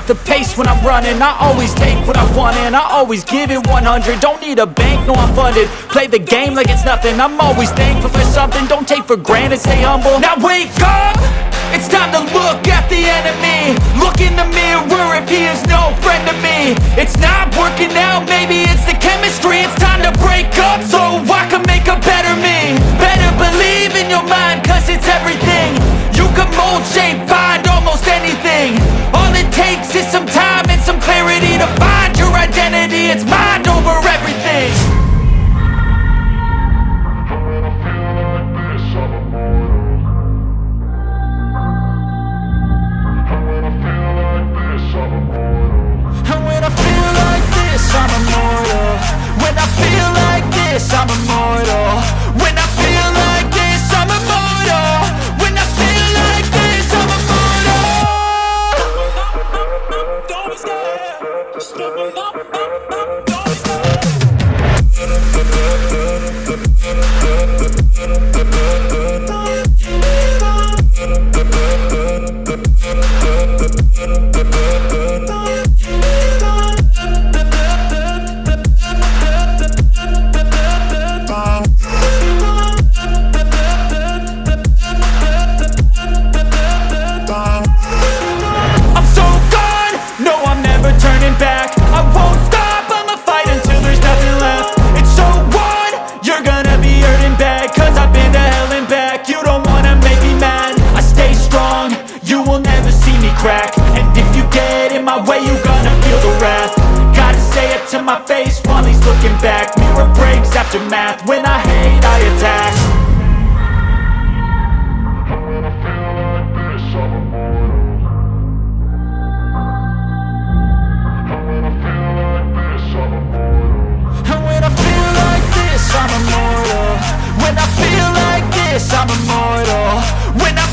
the pace when I'm running. I always take what I want and I always give it 100. Don't need a bank, no I'm funded. Play the game like it's nothing. I'm always thankful for something. Don't take for granted, stay humble. Now wake up! It's time to look at the enemy. Look in the mirror if he is no friend to me. It's not working out, maybe it's the chemistry. It's time to break up so I can make a better me. Better believe in your mind, cause it's everything. You can mold, shape, find almost anything. All it takes is some time and some clarity to find your identity. It's mind over everything. And when I feel like this, I'm immortal. When I feel like this, I'm immortal. When I feel like this, I'm immortal. When I feel like this, I'm immortal. Don't be scared. Just level up, don't be scared. And if you get in my way, you gonna feel the wrath. Gotta say it to my face while he's looking back. Mirror breaks after math. When I hate, I attack. And when I feel like this, I'm immortal. And when I feel like this, I'm immortal. And when I feel like this, I'm immortal. When I feel like this, I'm immortal. When I